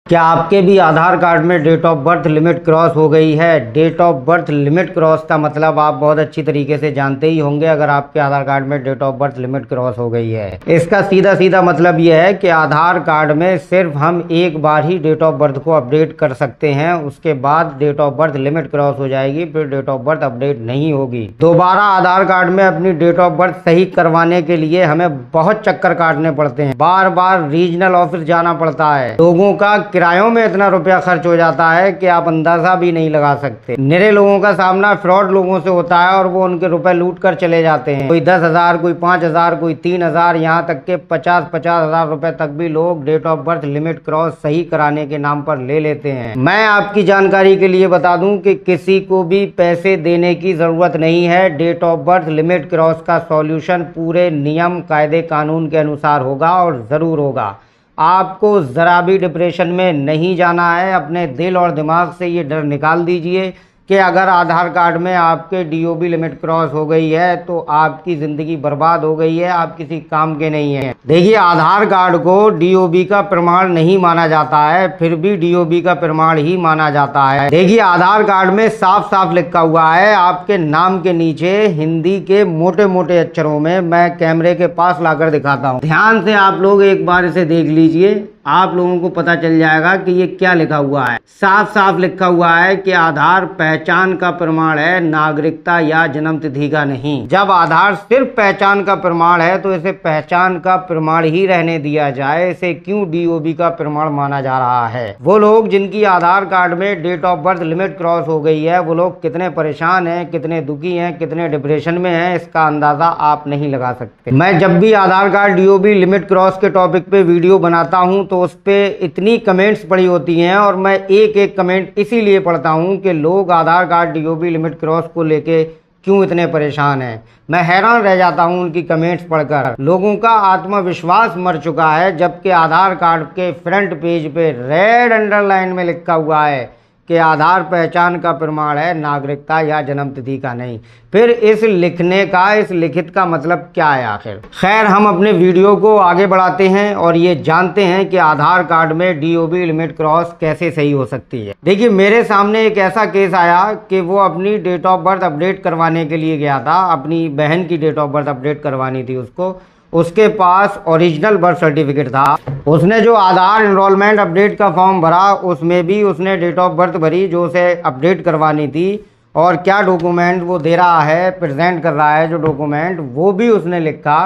क्या आपके भी आधार कार्ड में date of birth limit cross हो गई है? Date of birth limit cross का मतलब आप बहुत अच्छी तरीके से जानते ही होंगे। अगर आपके आधार कार्ड में date of birth limit cross हो गई है, इसका सीधा सीधा मतलब यह है कि आधार कार्ड में सिर्फ हम एक बार ही डेट ऑफ बर्थ को अपडेट कर सकते हैं। उसके बाद date of birth limit cross हो जाएगी, फिर डेट ऑफ बर्थ अपडेट नहीं होगी। दोबारा आधार कार्ड में अपनी डेट ऑफ बर्थ सही करवाने के लिए हमें बहुत चक्कर काटने पड़ते हैं, बार बार रीजनल ऑफिस जाना पड़ता है। लोगों का किरायों में इतना रुपया खर्च हो जाता है कि आप अंदाजा भी नहीं लगा सकते। निरे लोगों का सामना फ्रॉड लोगों से होता है और वो उनके रुपए लूट कर चले जाते हैं। कोई 10,000, कोई 5,000, कोई 3,000, यहाँ तक के 50,000 रुपए तक भी लोग date of birth limit cross सही कराने के नाम पर ले लेते हैं। मैं आपकी जानकारी के लिए बता दूं कि किसी को भी पैसे देने की जरूरत नहीं है। Date of birth limit cross का सॉल्यूशन पूरे नियम कायदे कानून के अनुसार होगा और ज़रूर होगा। आपको ज़रा भी डिप्रेशन में नहीं जाना है। अपने दिल और दिमाग से ये डर निकाल दीजिए कि अगर आधार कार्ड में आपके डीओबी लिमिट क्रॉस हो गई है तो आपकी ज़िंदगी बर्बाद हो गई है, आप किसी काम के नहीं हैं। देखिए, आधार कार्ड को डीओबी का प्रमाण नहीं माना जाता है, फिर भी डीओबी का प्रमाण ही माना जाता है। देखिए, आधार कार्ड में साफ साफ लिखा हुआ है आपके नाम के नीचे हिंदी के मोटे मोटे अक्षरों में। मैं कैमरे के पास लाकर दिखाता हूँ, ध्यान से आप लोग एक बार इसे देख लीजिए। आप लोगों को पता चल जाएगा कि ये क्या लिखा हुआ है। साफ साफ लिखा हुआ है कि आधार पहचान का प्रमाण है, नागरिकता या जन्म तिथि का नहीं। जब आधार सिर्फ पहचान का प्रमाण है तो इसे पहचान का प्रमाण ही रहने दिया जाए। इसे क्यों डीओबी का प्रमाण माना जा रहा है? वो लोग जिनकी आधार कार्ड में date of birth limit cross हो गई है, वो लोग कितने परेशान हैं, कितने दुखी हैं, कितने डिप्रेशन में हैं, इसका अंदाजा आप नहीं लगा सकते। मैं जब भी Aadhaar card DOB limit cross के टॉपिक पे वीडियो बनाता हूं तो उस पे इतनी कमेंट्स पड़ी होती हैं और मैं एक एक कमेंट इसीलिए पढ़ता हूं कि लोग आधार कार्ड डीओबी लिमिट क्रॉस को लेके क्यों इतने परेशान हैं। मैं हैरान रह जाता हूं उनकी कमेंट्स पढ़कर। लोगों का आत्मविश्वास मर चुका है, जबकि आधार कार्ड के फ्रंट पेज पे रेड अंडरलाइन में लिखा हुआ है कि आधार पहचान का प्रमाण है, नागरिकता या जन्म तिथि का नहीं। फिर इस लिखने का, इस लिखित का मतलब क्या है आखिर? खैर, हम अपने वीडियो को आगे बढ़ाते हैं और ये जानते हैं कि आधार कार्ड में डीओबी लिमिट क्रॉस कैसे सही हो सकती है। देखिए, मेरे सामने एक ऐसा केस आया कि वो अपनी डेट ऑफ बर्थ अपडेट करवाने के लिए गया था। अपनी बहन की डेट ऑफ बर्थ अपडेट करवानी थी उसको। उसके पास ओरिजिनल बर्थ सर्टिफिकेट था। उसने जो आधार एनरोलमेंट अपडेट का फॉर्म भरा उसमें भी उसने डेट ऑफ बर्थ भरी जो उसे अपडेट करवानी थी, और क्या डॉक्यूमेंट वो दे रहा है, प्रेजेंट कर रहा है जो डॉक्यूमेंट, वो भी उसने लिखा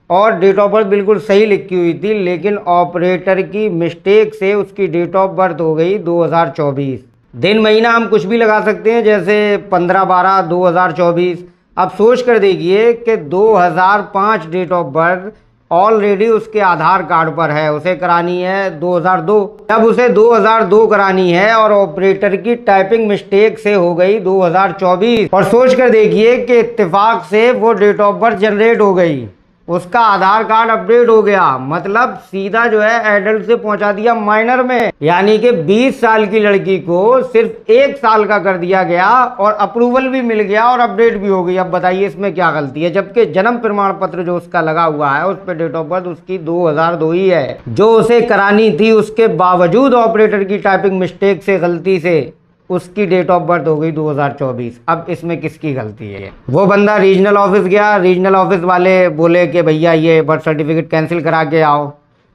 और डेट ऑफ बर्थ बिल्कुल सही लिखी हुई थी। लेकिन ऑपरेटर की मिस्टेक से उसकी डेट ऑफ बर्थ हो गई 2024। दिन महीना हम कुछ भी लगा सकते हैं, जैसे 15/12/2024। अब सोच कर देखिए कि 2005 डेट ऑफ बर्थ ऑलरेडी उसके आधार कार्ड पर है, उसे करानी है 2002। जब उसे 2002 करानी है और ऑपरेटर की टाइपिंग मिस्टेक से हो गई 2024, और सोच कर देखिए कि इत्तेफाक से वो डेट ऑफ बर्थ जनरेट हो गई, उसका आधार कार्ड अपडेट हो गया, मतलब सीधा जो है एडल्ट से पहुंचा दिया माइनर में। यानी कि 20 साल की लड़की को सिर्फ 1 साल का कर दिया गया और अप्रूवल भी मिल गया और अपडेट भी हो गई। अब बताइए इसमें क्या गलती है? जबकि जन्म प्रमाण पत्र जो उसका लगा हुआ है उस पर डेट ऑफ बर्थ उसकी 2002 ही है, जो उसे करानी थी। उसके बावजूद ऑपरेटर की टाइपिंग मिस्टेक से, गलती से उसकी डेट ऑफ बर्थ हो गई 2024। अब इसमें किसकी गलती है? वो बंदा रीजनल ऑफिस गया, रीजनल ऑफिस वाले बोले कि भैया ये बर्थ सर्टिफिकेट कैंसिल करा के आओ।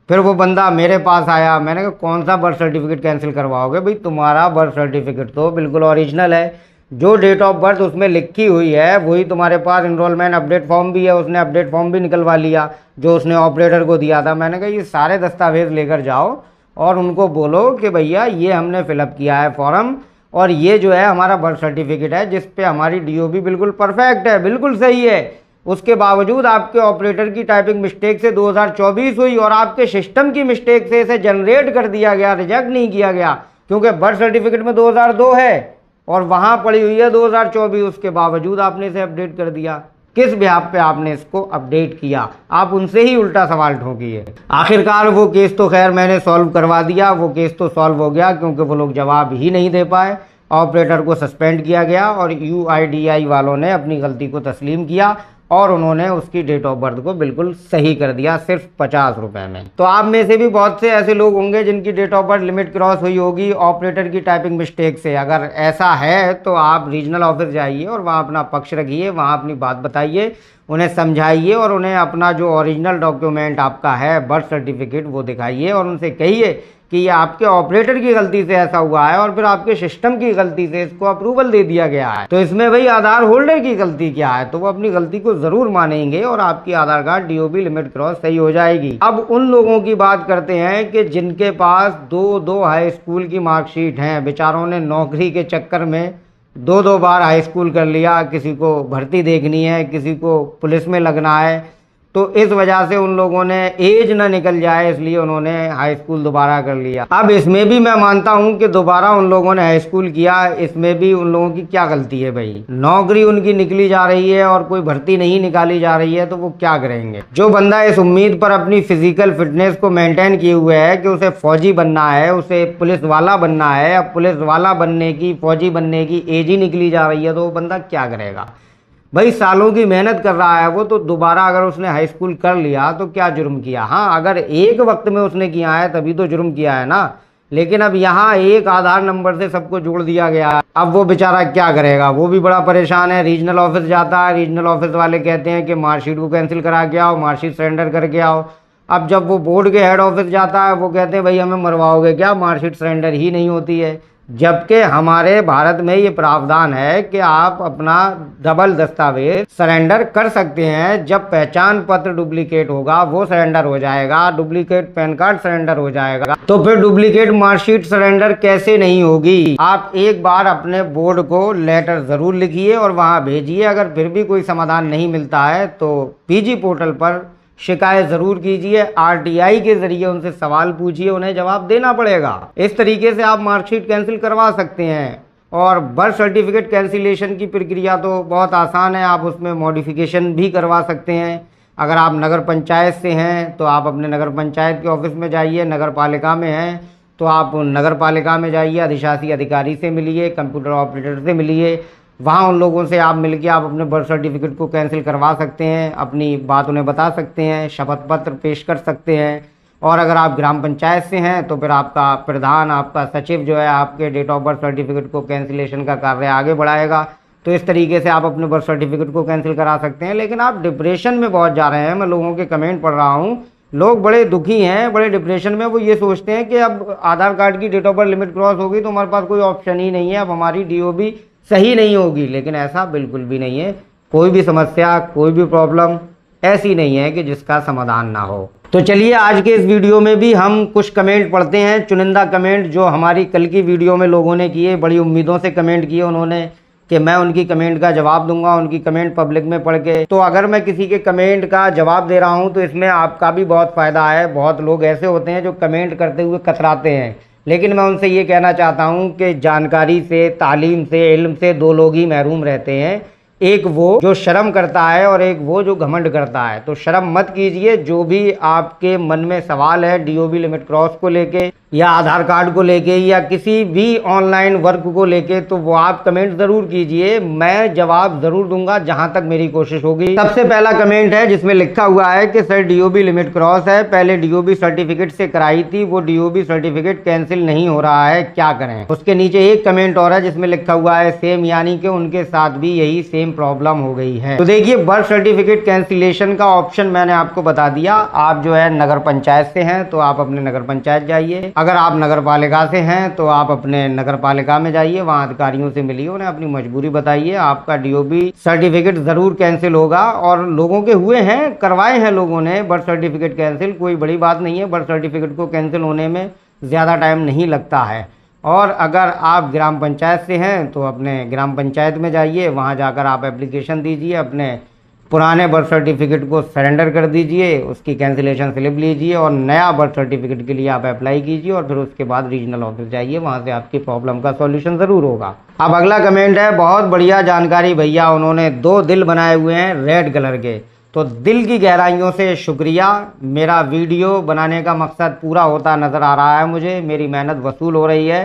फिर वो बंदा मेरे पास आया, मैंने कहा कौन सा बर्थ सर्टिफिकेट कैंसिल करवाओगे? भाई तुम्हारा बर्थ सर्टिफिकेट तो बिल्कुल ओरिजिनल है, जो डेट ऑफ बर्थ उसमें लिखी हुई है वही तुम्हारे पास एनरोलमेंट अपडेट फॉर्म भी है। उसने अपडेट फॉर्म भी निकलवा लिया जो उसने ऑपरेटर को दिया था। मैंने कहा ये सारे दस्तावेज लेकर जाओ और उनको बोलो कि भैया ये हमने फिलअप किया है फॉर्म, और ये जो है हमारा बर्थ सर्टिफिकेट है जिस पे हमारी डीओबी बिल्कुल परफेक्ट है, बिल्कुल सही है। उसके बावजूद आपके ऑपरेटर की टाइपिंग मिस्टेक से 2024 हुई और आपके सिस्टम की मिस्टेक से इसे जनरेट कर दिया गया, रिजेक्ट नहीं किया गया, क्योंकि बर्थ सर्टिफिकेट में 2002 है और वहाँ पड़ी हुई है 2024। उसके बावजूद आपने इसे अपडेट कर दिया। किस बिहाफ पे आपने इसको अपडेट किया? आप उनसे ही उल्टा सवाल ठोकिए। आखिरकार वो केस तो खैर मैंने सॉल्व करवा दिया, वो केस तो सॉल्व हो गया क्योंकि वो लोग जवाब ही नहीं दे पाए। ऑपरेटर को सस्पेंड किया गया और यूआईडीआई वालों ने अपनी गलती को तस्लीम किया और उन्होंने उसकी डेट ऑफ बर्थ को बिल्कुल सही कर दिया सिर्फ 50 रुपए में। तो आप में से भी बहुत से ऐसे लोग होंगे जिनकी date of birth limit cross हुई होगी ऑपरेटर की टाइपिंग मिस्टेक से। अगर ऐसा है तो आप रीजनल ऑफिस जाइए और वहाँ अपना पक्ष रखिए, वहाँ अपनी बात बताइए, उन्हें समझाइए और उन्हें अपना जो ओरिजिनल डॉक्यूमेंट आपका है बर्थ सर्टिफिकेट वो दिखाइए और उनसे कहिए कि ये आपके ऑपरेटर की गलती से ऐसा हुआ है और फिर आपके सिस्टम की गलती से इसको अप्रूवल दे दिया गया है। तो इसमें भाई आधार होल्डर की गलती क्या है? तो वो अपनी गलती को जरूर मानेंगे और आपकी आधार कार्ड डीओबी लिमिट क्रॉस सही हो जाएगी। अब उन लोगों की बात करते हैं कि जिनके पास दो हाई स्कूल की मार्कशीट हैं, बेचारों ने नौकरी के चक्कर में दो बार हाई स्कूल कर लिया, किसी को भर्ती देखनी है, किसी को पुलिस में लगना है, तो इस वजह से उन लोगों ने एज ना निकल जाए इसलिए उन्होंने हाई स्कूल दोबारा कर लिया। अब इसमें भी मैं मानता हूं कि दोबारा उन लोगों ने हाई स्कूल किया, इसमें भी उन लोगों की क्या गलती है भाई? नौकरी उनकी निकली जा रही है और कोई भर्ती नहीं निकाली जा रही है तो वो क्या करेंगे? जो बंदा इस उम्मीद पर अपनी फिजिकल फिटनेस को मेंटेन किए हुए है कि उसे फौजी बनना है, उसे पुलिस वाला बनना है, अब पुलिस वाला बनने की, फौजी बनने की एज ही निकली जा रही है तो वो बंदा क्या करेगा भाई? सालों की मेहनत कर रहा है वो, तो दोबारा अगर उसने हाई स्कूल कर लिया तो क्या जुर्म किया? हाँ, अगर एक वक्त में उसने किया है तभी तो जुर्म किया है ना। लेकिन अब यहाँ एक आधार नंबर से सबको जोड़ दिया गया है। अब वो बेचारा क्या करेगा? वो भी बड़ा परेशान है। रीजनल ऑफिस जाता है, रीजनल ऑफिस वाले कहते हैं कि मार्कशीट को कैंसिल करा के आओ, मार्कशीट सरेंडर करके आओ। अब जब वो बोर्ड के हेड ऑफिस जाता है वो कहते हैं भाई हमें मरवाओगे क्या, मार्कशीट सरेंडर ही नहीं होती है। जबकि हमारे भारत में ये प्रावधान है कि आप अपना डबल दस्तावेज सरेंडर कर सकते हैं। जब पहचान पत्र डुप्लीकेट होगा वो सरेंडर हो जाएगा, डुप्लीकेट पैन कार्ड सरेंडर हो जाएगा, तो फिर डुप्लीकेट मार्कशीट सरेंडर कैसे नहीं होगी? आप एक बार अपने बोर्ड को लेटर जरूर लिखिए और वहां भेजिए। अगर फिर भी कोई समाधान नहीं मिलता है तो पीजी पोर्टल पर शिकायत जरूर कीजिए, आरटीआई के जरिए उनसे सवाल पूछिए, उन्हें जवाब देना पड़ेगा। इस तरीके से आप मार्कशीट कैंसिल करवा सकते हैं। और बर्थ सर्टिफिकेट कैंसिलेशन की प्रक्रिया तो बहुत आसान है, आप उसमें मॉडिफिकेशन भी करवा सकते हैं। अगर आप नगर पंचायत से हैं तो आप अपने नगर पंचायत के ऑफिस में जाइए, नगर पालिका में हैं तो आप नगर पालिका में जाइए, अधिशासी अधिकारी से मिलिए, कंप्यूटर ऑपरेटर से मिलिए, वहाँ उन लोगों से आप मिलके आप अपने बर्थ सर्टिफिकेट को कैंसिल करवा सकते हैं, अपनी बात उन्हें बता सकते हैं, शपथ पत्र पेश कर सकते हैं। और अगर आप ग्राम पंचायत से हैं तो फिर आपका प्रधान, आपका सचिव जो है आपके डेट ऑफ बर्थ सर्टिफिकेट को कैंसिलेशन का कार्य आगे बढ़ाएगा। तो इस तरीके से आप अपने बर्थ सर्टिफिकेट को कैंसिल करा सकते हैं। लेकिन आप डिप्रेशन में बहुत जा रहे हैं, मैं लोगों के कमेंट पढ़ रहा हूँ, लोग बड़े दुखी हैं, बड़े डिप्रेशन में। वो ये सोचते हैं कि अब आधार कार्ड की date of birth limit cross होगी तो हमारे पास कोई ऑप्शन ही नहीं है, अब हमारी डीओबी सही नहीं होगी। लेकिन ऐसा बिल्कुल भी नहीं है। कोई भी समस्या, कोई भी प्रॉब्लम ऐसी नहीं है कि जिसका समाधान ना हो। तो चलिए आज के इस वीडियो में भी हम कुछ कमेंट पढ़ते हैं, चुनिंदा कमेंट जो हमारी कल की वीडियो में लोगों ने किए, बड़ी उम्मीदों से कमेंट किए उन्होंने कि मैं उनकी कमेंट का जवाब दूंगा, उनकी कमेंट पब्लिक में पढ़ के। तो अगर मैं किसी के कमेंट का जवाब दे रहा हूं तो इसमें आपका भी बहुत फ़ायदा है। बहुत लोग ऐसे होते हैं जो कमेंट करते हुए कतराते हैं, लेकिन मैं उनसे ये कहना चाहता हूं कि जानकारी से, तालीम से, इल्म से दो लोग ही महरूम रहते हैं। एक वो जो शर्म करता है और एक वो जो घमंड करता है। तो शर्म मत कीजिए। जो भी आपके मन में सवाल है डीओबी लिमिट क्रॉस को लेके या आधार कार्ड को लेके या किसी भी ऑनलाइन वर्क को लेके, तो वो आप कमेंट ज़रूर कीजिए, मैं जवाब ज़रूर दूंगा जहां तक मेरी कोशिश होगी। सबसे पहला कमेंट है जिसमें लिखा हुआ है कि सर डीओबी लिमिट क्रॉस है, पहले डीओबी सर्टिफिकेट से कराई थी, वो डीओबी सर्टिफिकेट कैंसिल नहीं हो रहा है, क्या करें? उसके नीचे एक कमेंट और है जिसमें लिखा हुआ है सेम, यानी कि उनके साथ भी यही सेम प्रॉब्लम हो गई है। तो देखिए, बर्थ सर्टिफिकेट कैंसिलेशन का ऑप्शन मैंने आपको बता दिया। आप जो है नगर पंचायत से हैं तो आप अपने नगर पंचायत जाइए, अगर आप नगर पालिका से हैं तो आप अपने नगर पालिका में जाइए, वहाँ अधिकारियों से मिलिए, उन्हें अपनी मजबूरी बताइए, आपका डीओबी सर्टिफिकेट जरूर कैंसिल होगा। और लोगों के हुए हैं, करवाए हैं लोगों ने बर्थ सर्टिफिकेट कैंसिल, कोई बड़ी बात नहीं है। बर्थ सर्टिफिकेट को कैंसिल होने में ज़्यादा टाइम नहीं लगता है। और अगर आप ग्राम पंचायत से हैं तो अपने ग्राम पंचायत में जाइए, वहाँ जाकर आप एप्लीकेशन दीजिए, अपने पुराने बर्थ सर्टिफिकेट को सरेंडर कर दीजिए, उसकी कैंसिलेशन स्लिप लीजिए और नया बर्थ सर्टिफिकेट के लिए आप अप्लाई कीजिए और फिर उसके बाद रीजनल ऑफिस जाइए, वहाँ से आपकी प्रॉब्लम का सॉल्यूशन ज़रूर होगा। अब अगला कमेंट है, बहुत बढ़िया जानकारी भैया, उन्होंने 2 दिल बनाए हुए हैं रेड कलर के। तो दिल की गहराइयों से शुक्रिया। मेरा वीडियो बनाने का मकसद पूरा होता नज़र आ रहा है मुझे, मेरी मेहनत वसूल हो रही है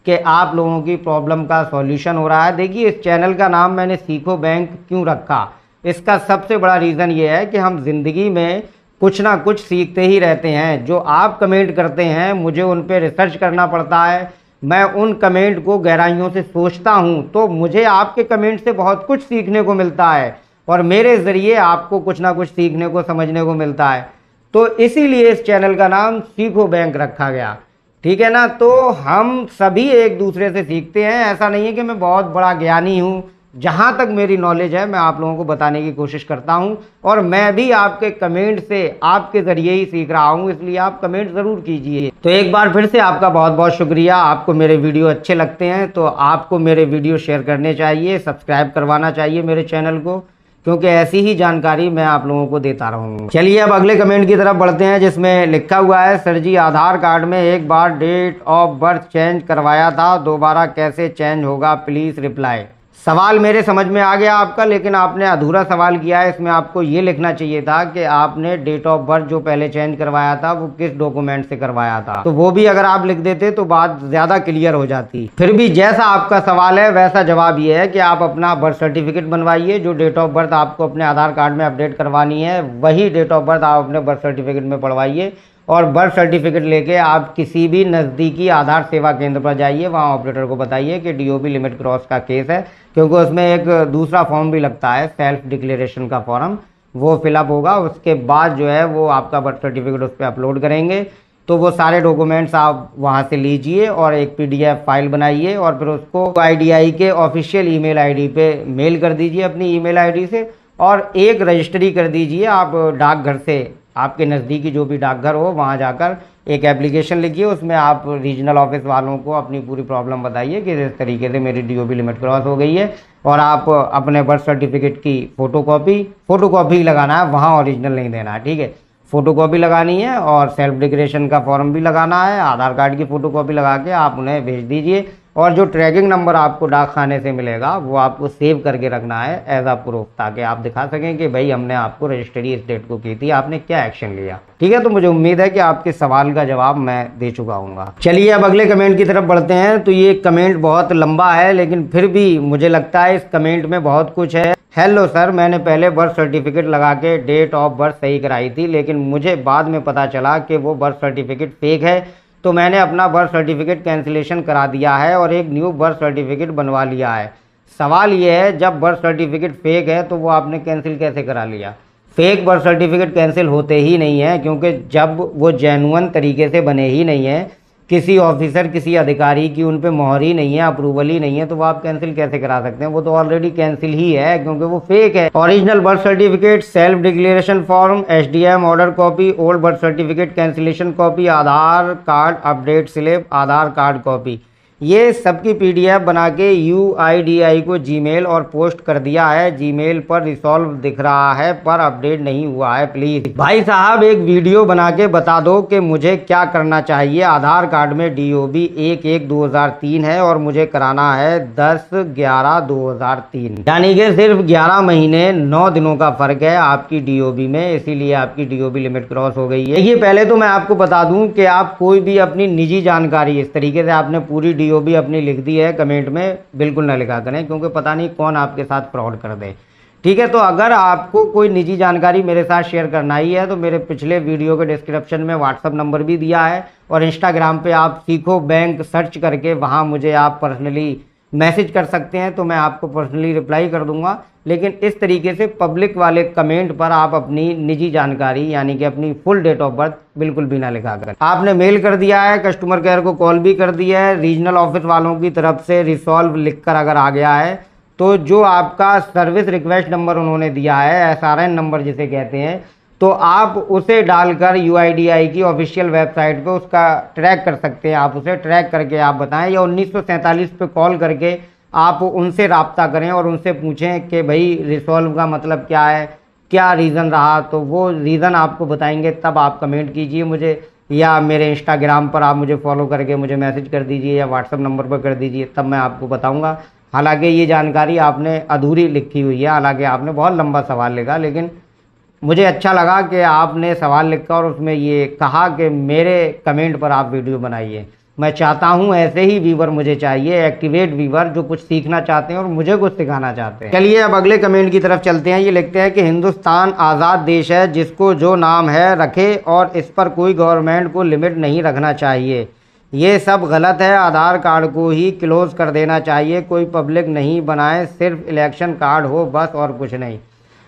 कि आप लोगों की प्रॉब्लम का सॉल्यूशन हो रहा है। देखिए, इस चैनल का नाम मैंने सीखो बैंक क्यों रखा? इसका सबसे बड़ा रीज़न ये है कि हम ज़िंदगी में कुछ ना कुछ सीखते ही रहते हैं। जो आप कमेंट करते हैं मुझे उन पर रिसर्च करना पड़ता है, मैं उन कमेंट को गहराइयों से सोचता हूं, तो मुझे आपके कमेंट से बहुत कुछ सीखने को मिलता है और मेरे ज़रिए आपको कुछ ना कुछ सीखने को समझने को मिलता है। तो इसीलिए इस चैनल का नाम सीखो बैंक रखा गया, ठीक है ना। तो हम सभी एक दूसरे से सीखते हैं। ऐसा नहीं है कि मैं बहुत बड़ा ज्ञानी हूँ, जहाँ तक मेरी नॉलेज है मैं आप लोगों को बताने की कोशिश करता हूँ और मैं भी आपके कमेंट से आपके ज़रिए ही सीख रहा हूँ, इसलिए आप कमेंट ज़रूर कीजिए। तो एक बार फिर से आपका बहुत बहुत शुक्रिया। आपको मेरे वीडियो अच्छे लगते हैं तो आपको मेरे वीडियो शेयर करने चाहिए, सब्सक्राइब करवाना चाहिए मेरे चैनल को, क्योंकि ऐसी ही जानकारी मैं आप लोगों को देता रहूँगा। चलिए अब अगले कमेंट की तरफ बढ़ते हैं, जिसमें लिखा हुआ है, सर जी आधार कार्ड में एक बार डेट ऑफ बर्थ चेंज करवाया था, दोबारा कैसे चेंज होगा, प्लीज़ रिप्लाई। सवाल मेरे समझ में आ गया आपका, लेकिन आपने अधूरा सवाल किया है। इसमें आपको ये लिखना चाहिए था कि आपने डेट ऑफ बर्थ जो पहले चेंज करवाया था वो किस डॉक्यूमेंट से करवाया था, तो वो भी अगर आप लिख देते तो बात ज़्यादा क्लियर हो जाती। फिर भी जैसा आपका सवाल है वैसा जवाब ये है कि आप अपना बर्थ सर्टिफिकेट बनवाइए। जो डेट ऑफ बर्थ आपको अपने आधार कार्ड में अपडेट करवानी है वही डेट ऑफ बर्थ आप अपने बर्थ सर्टिफिकेट में पढ़वाइए और बर्थ सर्टिफिकेट लेके आप किसी भी नज़दीकी आधार सेवा केंद्र पर जाइए, वहाँ ऑपरेटर को बताइए कि डीओबी लिमिट क्रॉस का केस है, क्योंकि उसमें एक दूसरा फॉर्म भी लगता है, सेल्फ डिक्लेरेशन का फॉर्म, वो फिलअप होगा। उसके बाद जो है वो आपका बर्थ सर्टिफिकेट उस पर अपलोड करेंगे। तो वो सारे डॉक्यूमेंट्स आप वहाँ से लीजिए और एक PDF फाइल बनाइए और फिर उसको IDI के ऑफिशियल ईमेल ID पे मेल कर दीजिए अपनी ईमेल ID से, और एक रजिस्ट्री कर दीजिए आप डाकघर से, आपके नज़दीकी जो भी डाकघर हो वहाँ जाकर एक एप्लीकेशन लिखिए। उसमें आप रीजनल ऑफिस वालों को अपनी पूरी प्रॉब्लम बताइए कि इस तरीके से मेरी DOB लिमिट क्रॉस हो गई है, और आप अपने बर्थ सर्टिफिकेट की फ़ोटोकॉपी लगाना है, वहाँ ओरिजिनल नहीं देना है, ठीक है। फ़ोटोकॉपी लगानी है और सेल्फ डिक्लेरेशन का फॉर्म भी लगाना है, आधार कार्ड की फ़ोटोकॉपी लगा के आप उन्हें भेज दीजिए। और जो ट्रैकिंग नंबर आपको डाक खाने से मिलेगा वो आपको सेव करके रखना है एज आ प्रूफ, ताकि आप दिखा सकें कि भाई हमने आपको रजिस्ट्री इस डेट को की थी, आपने क्या एक्शन लिया, ठीक है। तो मुझे उम्मीद है कि आपके सवाल का जवाब मैं दे चुका हूँ। चलिए अब अगले कमेंट की तरफ बढ़ते हैं। तो ये कमेंट बहुत लंबा है, लेकिन फिर भी मुझे लगता है इस कमेंट में बहुत कुछ है। हेलो सर, मैंने पहले बर्थ सर्टिफिकेट लगा के डेट ऑफ बर्थ सही कराई थी, लेकिन मुझे बाद में पता चला कि वो बर्थ सर्टिफिकेट फेक है, तो मैंने अपना बर्थ सर्टिफिकेट कैंसिलेशन करा दिया है और एक न्यू बर्थ सर्टिफिकेट बनवा लिया है। सवाल ये है, जब बर्थ सर्टिफिकेट फेक है तो वो आपने कैंसिल कैसे करा लिया? फेक बर्थ सर्टिफिकेट कैंसिल होते ही नहीं है, क्योंकि जब वो जेन्युइन तरीके से बने ही नहीं है, किसी ऑफिसर किसी अधिकारी की उन पे मोहर ही नहीं है, अप्रूवल ही नहीं है, तो वो आप कैंसिल कैसे करा सकते हैं? वो तो ऑलरेडी कैंसिल ही है, क्योंकि वो फेक है। Original birth certificate, self declaration form, SDM order copy, old birth certificate cancellation copy, Aadhaar card update slip, Aadhaar card copy, ये सबकी PDF बना के UIDI को जीमेल और पोस्ट कर दिया है। जीमेल पर रिसॉल्व दिख रहा है पर अपडेट नहीं हुआ है। प्लीज़ भाई साहब एक वीडियो बना के बता दो कि मुझे क्या करना चाहिए। आधार कार्ड में DOB 1/1/2003 है और मुझे कराना है 10/11/2003, यानी कि सिर्फ 11 महीने 9 दिनों का फ़र्क है आपकी DOB में, इसीलिए आपकी DOB लिमिट क्रॉस हो गई है। देखिए पहले तो मैं आपको बता दूं कि आप कोई भी अपनी निजी जानकारी इस तरीके से आपने पूरी DOB अपनी लिख दी है कमेंट में, बिल्कुल ना लिखा करें, क्योंकि पता नहीं कौन आपके साथ फ्रॉड कर दे, ठीक है। तो अगर आपको कोई निजी जानकारी मेरे साथ शेयर करना ही है तो मेरे पिछले वीडियो के डिस्क्रिप्शन में WhatsApp नंबर भी दिया है, और इंस्टाग्राम पे आप सीखो बैंक सर्च करके वहाँ मुझे आप पर्सनली मैसेज कर सकते हैं, तो मैं आपको पर्सनली रिप्लाई कर दूंगा। लेकिन इस तरीके से पब्लिक वाले कमेंट पर आप अपनी निजी जानकारी यानी कि अपनी फुल डेट ऑफ बर्थ बिल्कुल भी ना लिखा करें। आपने मेल कर दिया है, कस्टमर केयर को कॉल भी कर दिया है, रीजनल ऑफिस वालों की तरफ से रिसॉल्व लिखकर अगर आ गया है, तो जो आपका सर्विस रिक्वेस्ट नंबर उन्होंने दिया है, SRN नंबर जिसे कहते हैं, तो आप उसे डालकर UIDI की ऑफिशियल वेबसाइट पे उसका ट्रैक कर सकते हैं। आप उसे ट्रैक करके आप बताएं, या 1947 पे कॉल करके आप उनसे राब्ता करें और उनसे पूछें कि भाई रिसॉल्व का मतलब क्या है, क्या रीज़न रहा, तो वो रीज़न आपको बताएंगे, तब आप कमेंट कीजिए मुझे, या मेरे इंस्टाग्राम पर आप मुझे फॉलो करके मुझे मैसेज कर दीजिए या WhatsApp नंबर पर कर दीजिए, तब मैं आपको बताऊँगा। हालाँकि ये जानकारी आपने अधूरी लिखी हुई है, हालाँकि आपने बहुत लंबा सवाल लिखा, लेकिन मुझे अच्छा लगा कि आपने सवाल लिखा और उसमें ये कहा कि मेरे कमेंट पर आप वीडियो बनाइए। मैं चाहता हूं ऐसे ही व्यूवर मुझे चाहिए, एक्टिवेट व्यूवर जो कुछ सीखना चाहते हैं और मुझे कुछ सिखाना चाहते हैं। चलिए अब अगले कमेंट की तरफ चलते हैं। ये लिखते हैं कि हिंदुस्तान आज़ाद देश है, जिसको जो नाम है रखे और इस पर कोई गवर्नमेंट को लिमिट नहीं रखना चाहिए। ये सब गलत है, आधार कार्ड को ही क्लोज कर देना चाहिए, कोई पब्लिक नहीं बनाए, सिर्फ इलेक्शन कार्ड हो बस और कुछ नहीं।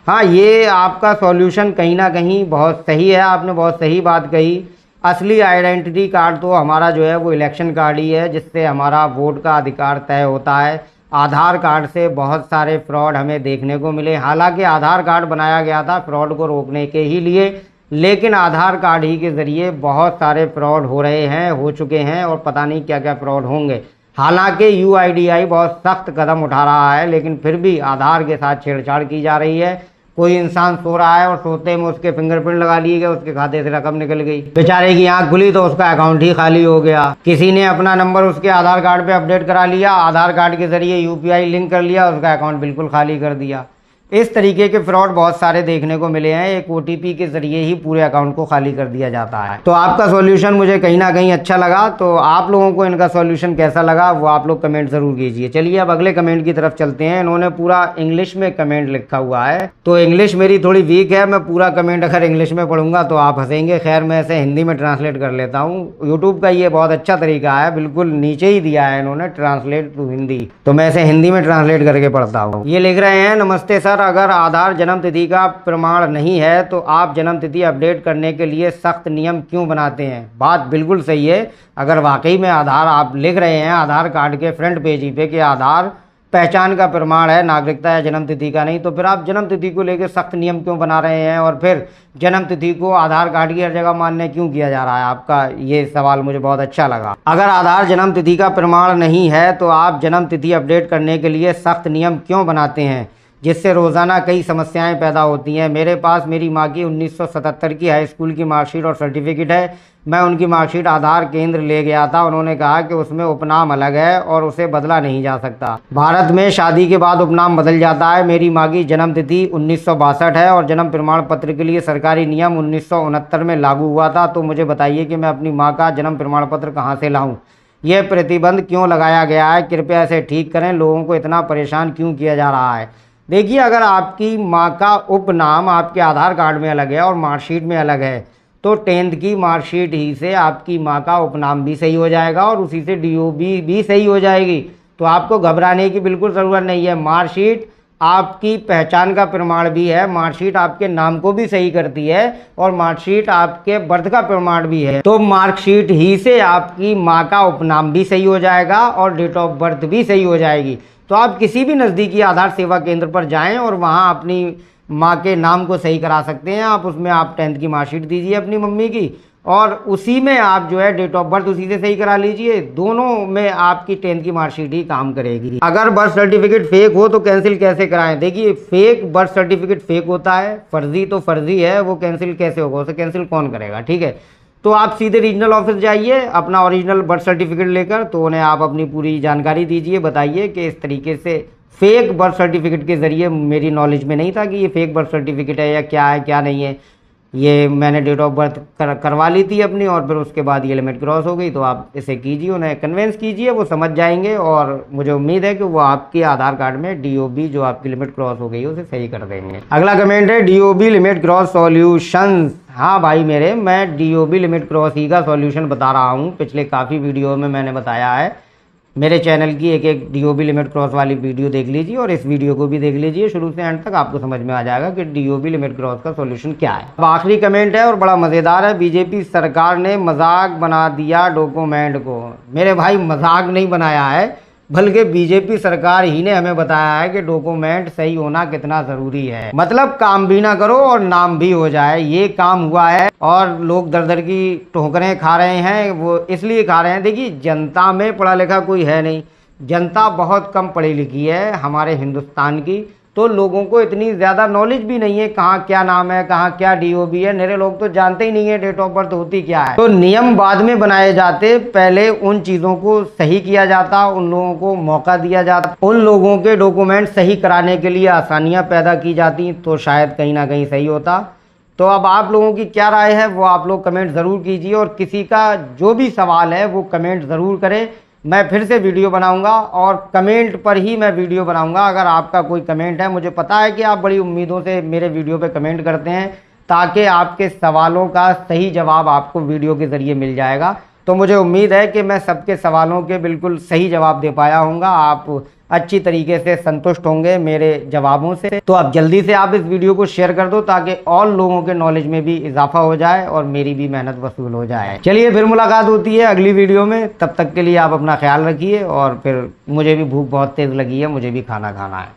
हाँ, ये आपका सॉल्यूशन कहीं ना कहीं बहुत सही है, आपने बहुत सही बात कही। असली आइडेंटिटी कार्ड तो हमारा जो है वो इलेक्शन कार्ड ही है, जिससे हमारा वोट का अधिकार तय होता है। आधार कार्ड से बहुत सारे फ्रॉड हमें देखने को मिले। हालांकि आधार कार्ड बनाया गया था फ्रॉड को रोकने के ही लिए, लेकिन आधार कार्ड ही के ज़रिए बहुत सारे फ्रॉड हो रहे हैं, हो चुके हैं और पता नहीं क्या क्या फ्रॉड होंगे। हालांकि UIDAI बहुत सख्त कदम उठा रहा है, लेकिन फिर भी आधार के साथ छेड़छाड़ की जा रही है। कोई इंसान सो रहा है और सोते में उसके फिंगरप्रिंट लगा लिए गए, उसके खाते से रकम निकल गई, बेचारे की आंख खुली तो उसका अकाउंट ही खाली हो गया। किसी ने अपना नंबर उसके आधार कार्ड पे अपडेट करा लिया, आधार कार्ड के जरिए UPI लिंक कर लिया, उसका अकाउंट बिल्कुल खाली कर दिया। इस तरीके के फ्रॉड बहुत सारे देखने को मिले हैं। एक OTP के जरिए ही पूरे अकाउंट को खाली कर दिया जाता है। तो आपका सॉल्यूशन मुझे कहीं ना कहीं अच्छा लगा। तो आप लोगों को इनका सॉल्यूशन कैसा लगा वो आप लोग कमेंट जरूर कीजिए। चलिए अब अगले कमेंट की तरफ चलते हैं। इन्होंने पूरा इंग्लिश में कमेंट लिखा हुआ है, तो इंग्लिश मेरी थोड़ी वीक है, मैं पूरा कमेंट अगर इंग्लिश में पढ़ूंगा तो आप हंसेंगे। खैर मैं इसे हिंदी में ट्रांसलेट कर लेता हूँ। यूट्यूब का ये बहुत अच्छा तरीका है, बिल्कुल नीचे ही दिया है इन्होंने ट्रांसलेट टू हिंदी, तो मैं इसे हिंदी में ट्रांसलेट करके पढ़ता हूँ। ये लिख रहे हैं, नमस्ते सर, अगर आधार जन्म तिथि का प्रमाण नहीं है तो आप जन्म तिथि अपडेट करने के लिए सख्त नियम क्यों बनाते हैं? बात बिल्कुल सही है। अगर वाकई में आधार आप लिख रहे हैं आधार कार्ड के फ्रंट पेज ही पे कि आधार पहचान का प्रमाण है, नागरिकता या जन्म तिथि का नहीं, तो फिर आप जन्म तिथि को लेकर सख्त नियम क्यों बना रहे हैं और फिर जन्म तिथि को आधार कार्ड की हर जगह मान्य क्यों किया जा रहा है? आपका ये सवाल मुझे बहुत अच्छा लगा। अगर आधार जन्म तिथि का प्रमाण नहीं है तो आप जन्म तिथि अपडेट करने के लिए सख्त नियम क्यों बनाते हैं, जिससे रोज़ाना कई समस्याएं पैदा होती हैं। मेरे पास मेरी माँ की 1977 की हाई स्कूल की मार्कशीट और सर्टिफिकेट है। मैं उनकी मार्कशीट आधार केंद्र ले गया था, उन्होंने कहा कि उसमें उपनाम अलग है और उसे बदला नहीं जा सकता। भारत में शादी के बाद उपनाम बदल जाता है। मेरी माँ की जन्म तिथि 1962 है और जन्म प्रमाण पत्र के लिए सरकारी नियम 1969 में लागू हुआ था। तो मुझे बताइए कि मैं अपनी माँ का जन्म प्रमाण पत्र कहाँ से लाऊँ? यह प्रतिबंध क्यों लगाया गया है? कृपया इसे ठीक करें। लोगों को इतना परेशान क्यों किया जा रहा है? देखिए, अगर आपकी माँ का उपनाम आपके आधार कार्ड में अलग है और मार्कशीट में अलग है तो 10th की मार्कशीट ही से आपकी माँ का उपनाम भी सही हो जाएगा और उसी से DOB भी सही हो जाएगी। तो आपको घबराने की बिल्कुल ज़रूरत नहीं है। मार्कशीट आपकी पहचान का प्रमाण भी है, मार्कशीट आपके नाम को भी सही करती है और मार्कशीट आपके बर्थ का प्रमाण भी है। तो मार्कशीट ही से आपकी माँ का उपनाम भी सही हो जाएगा और डेट ऑफ बर्थ भी सही हो जाएगी। तो आप किसी भी नज़दीकी आधार सेवा केंद्र पर जाएं और वहां अपनी माँ के नाम को सही करा सकते हैं। आप उसमें आप 10th की मार्कशीट दीजिए अपनी मम्मी की और उसी में आप जो है डेट ऑफ बर्थ उसी से सही करा लीजिए। दोनों में आपकी 10th की मार्कशीट ही काम करेगी। अगर बर्थ सर्टिफिकेट फेक हो तो कैंसिल कैसे कराएं? देखिए, फेक बर्थ सर्टिफिकेट फेक होता है, फर्जी तो फर्जी है, वो कैंसिल कैसे होगा? उसे कैंसिल कौन करेगा? ठीक है, तो आप सीधे रीजनल ऑफिस जाइए अपना ओरिजिनल बर्थ सर्टिफिकेट लेकर, तो उन्हें आप अपनी पूरी जानकारी दीजिए, बताइए कि इस तरीके से फेक बर्थ सर्टिफिकेट के ज़रिए मेरी नॉलेज में नहीं था कि ये फेक बर्थ सर्टिफिकेट है या क्या है क्या नहीं है। ये मैंने डेट ऑफ बर्थ करवा ली थी अपनी और फिर उसके बाद ये लिमिट क्रॉस हो गई। तो आप इसे कीजिए, उन्हें कन्विंस कीजिए, वो समझ जाएंगे और मुझे उम्मीद है कि वो आपके आधार कार्ड में DOB जो आपकी लिमिट क्रॉस हो गई है उसे सही कर देंगे। अगला कमेंट है, DOB लिमिट क्रॉस सॉल्यूशन। हाँ भाई मेरे, मैं DOB लिमिट क्रॉस ही का सॉल्यूशन बता रहा हूँ। पिछले काफ़ी वीडियो में मैंने बताया है। मेरे चैनल की एक DOB लिमिट क्रॉस वाली वीडियो देख लीजिए और इस वीडियो को भी देख लीजिए शुरू से एंड तक, आपको समझ में आ जाएगा कि DOB लिमिट क्रॉस का सॉल्यूशन क्या है। अब आखिरी कमेंट है और बड़ा मज़ेदार है, BJP सरकार ने मजाक बना दिया डॉक्यूमेंट को। मेरे भाई, मजाक नहीं बनाया है, बल्कि BJP सरकार ही ने हमें बताया है कि डॉक्यूमेंट सही होना कितना ज़रूरी है। मतलब काम भी ना करो और नाम भी हो जाए, ये काम हुआ है और लोग दर दर की ठोकरें खा रहे हैं। वो इसलिए खा रहे हैं, देखिए जनता में पढ़ा लिखा कोई है नहीं, जनता बहुत कम पढ़ी लिखी है हमारे हिंदुस्तान की, तो लोगों को इतनी ज़्यादा नॉलेज भी नहीं है कहाँ क्या नाम है, कहाँ क्या DOB है। मेरे लोग तो जानते ही नहीं है डेट ऑफ बर्थ होती क्या है। तो नियम बाद में बनाए जाते, पहले उन चीज़ों को सही किया जाता, उन लोगों को मौका दिया जाता, उन लोगों के डॉक्यूमेंट सही कराने के लिए आसानियाँ पैदा की जाती, तो शायद कहीं ना कहीं सही होता। तो अब आप लोगों की क्या राय है वो आप लोग कमेंट ज़रूर कीजिए, और किसी का जो भी सवाल है वो कमेंट ज़रूर करें। मैं फिर से वीडियो बनाऊंगा और कमेंट पर ही मैं वीडियो बनाऊंगा। अगर आपका कोई कमेंट है, मुझे पता है कि आप बड़ी उम्मीदों से मेरे वीडियो पे कमेंट करते हैं, ताकि आपके सवालों का सही जवाब आपको वीडियो के ज़रिए मिल जाएगा। तो मुझे उम्मीद है कि मैं सबके सवालों के बिल्कुल सही जवाब दे पाया हूँगा। आप अच्छी तरीके से संतुष्ट होंगे मेरे जवाबों से। तो अब जल्दी से आप इस वीडियो को शेयर कर दो, ताकि और लोगों के नॉलेज में भी इजाफा हो जाए और मेरी भी मेहनत वसूल हो जाए। चलिए फिर मुलाकात होती है अगली वीडियो में। तब तक के लिए आप अपना ख्याल रखिए, और फिर मुझे भी भूख बहुत तेज़ लगी है, मुझे भी खाना खाना है।